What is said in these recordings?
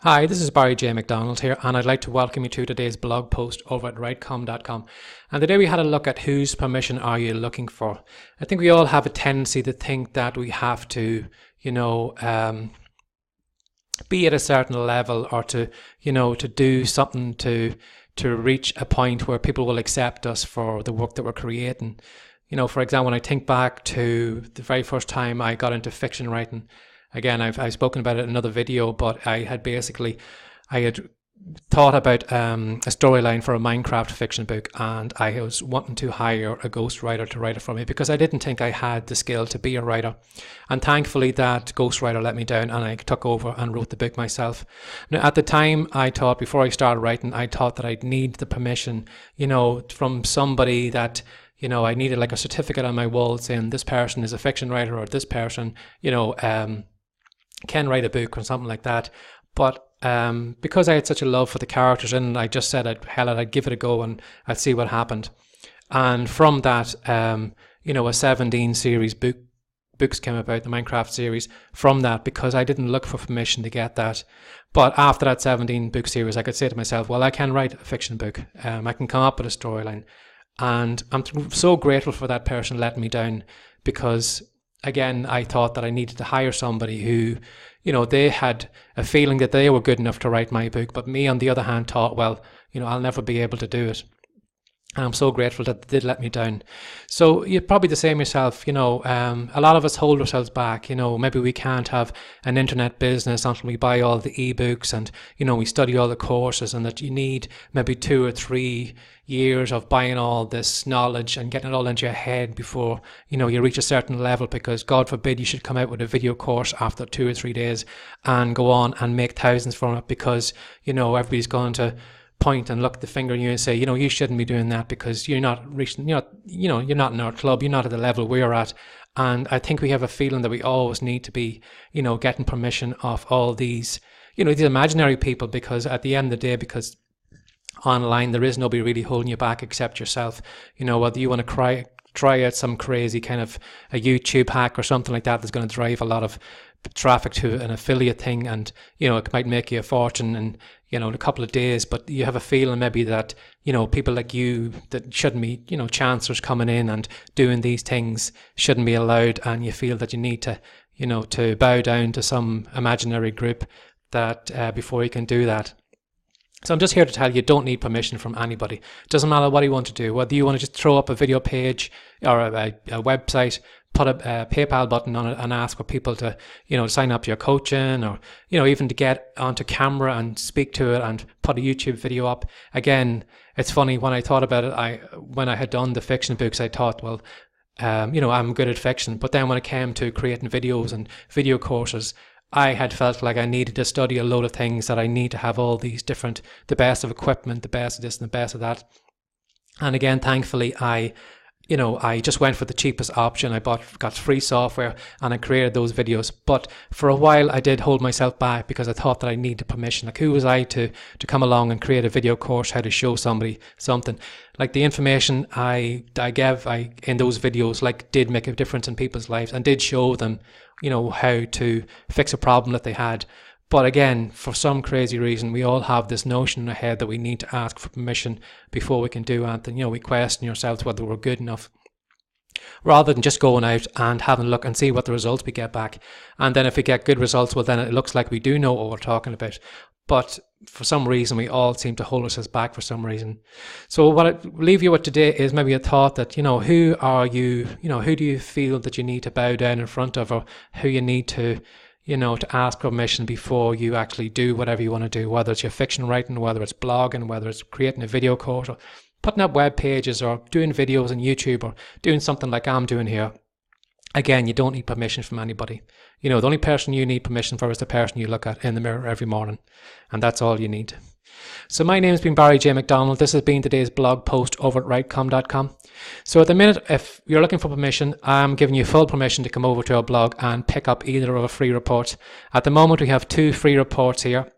Hi, this is Barry J. McDonald here, and I'd like to welcome you to today's blog post over at writecom.com. And today we had a look at whose permission are you looking for. I think we all have a tendency to think that we have to, be at a certain level or to do something to reach a point where people will accept us for the work that we're creating. For example, when I think back to the very first time I got into fiction writing. Again, I've spoken about it in another video, but I had thought about a storyline for a Minecraft fiction book, and I was wanting to hire a ghostwriter to write it for me because I didn't think I had the skill to be a writer. And thankfully that ghostwriter let me down and I took over and wrote the book myself. Now, at the time, before I started writing, I thought that I'd need the permission, from somebody that I needed like a certificate on my wall saying this person is a fiction writer or this person, can write a book or something like that. But because I had such a love for the characters, and I just said I'd give it a go and I'd see what happened. And from that, a 17 series books came about, the Minecraft series, from that, because I didn't look for permission to get that. But after that 17 book series, I could say to myself, well, I can write a fiction book. I can come up with a storyline. And I'm so grateful for that person letting me down, because again, I thought that I needed to hire somebody who, they had a feeling that they were good enough to write my book. But me, on the other hand, thought, well, I'll never be able to do it. And I'm so grateful that they did let me down. So you're probably the same yourself. A lot of us hold ourselves back. Maybe we can't have an internet business until we buy all the ebooks and, we study all the courses, and that you need maybe 2 or 3 years of buying all this knowledge and getting it all into your head before, you reach a certain level, because God forbid you should come out with a video course after 2 or 3 days and go on and make thousands from it, because, everybody's going to point and look the finger at you and say, you shouldn't be doing that because you're not reaching, you're not in our club, you're not at the level we're at. And I think we have a feeling that we always need to be, getting permission of all these, these imaginary people, because at the end of the day, because online there is nobody really holding you back except yourself. Whether you want to try out some crazy kind of a YouTube hack or something like that that's going to drive a lot of traffic to an affiliate thing, and it might make you a fortune in a couple of days, but you have a feeling maybe that people like you that shouldn't be, chancellors coming in and doing these things shouldn't be allowed, and you feel that you need to to bow down to some imaginary group that before you can do that. So I'm just here to tell you don't need permission from anybody. It doesn't matter what you want to do, whether you want to just throw up a video page or a website, put a PayPal button on it and ask for people to, sign up to your coaching, or, even to get onto camera and speak to it and put a YouTube video up. Again, it's funny, when I thought about it, when I had done the fiction books, I thought, well, I'm good at fiction. But then when it came to creating videos and video courses, I had felt like I needed to study a load of things, that I need to have all these different, the best of equipment, the best of this and the best of that. And again, thankfully, I just went for the cheapest option. I got free software and I created those videos. But for a while, I did hold myself back because I thought that I needed permission. Like, who was I to come along and create a video course, how to show somebody something? Like, the information I gave in those videos, like, did make a difference in people's lives and did show them, how to fix a problem that they had. But again, for some crazy reason, we all have this notion in our head that we need to ask for permission before we can do anything. We question ourselves whether we're good enough, rather than just going out and having a look and see what the results we get back. And then if we get good results, well, then it looks like we do know what we're talking about. But for some reason, we all seem to hold ourselves back for some reason. So what I leave you with today is maybe a thought that, who are you, who do you feel that you need to bow down in front of, or who you need to, to ask permission before you actually do whatever you want to do, whether it's your fiction writing, whether it's blogging, whether it's creating a video course, or putting up web pages, or doing videos on YouTube, or doing something like I'm doing here. Again, you don't need permission from anybody. The only person you need permission for is the person you look at in the mirror every morning. And that's all you need. So my name has been Barry J. McDonald. This has been today's blog post over at writecom.com. So at the minute, if you're looking for permission, I'm giving you full permission to come over to our blog and pick up either of our free reports. At the moment, we have 2 free reports here.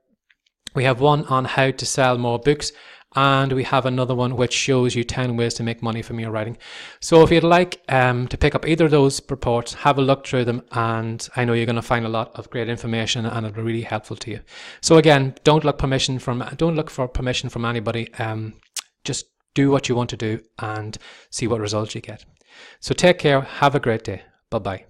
We have one on how to sell more books, and we have another one which shows you 10 ways to make money from your writing. So if you'd like to pick up either of those reports, have a look through them, and I know you're going to find a lot of great information, and it'll be really helpful to you. So again, don't look for permission from anybody. Just do what you want to do and see what results you get. So take care. Have a great day. Bye-bye.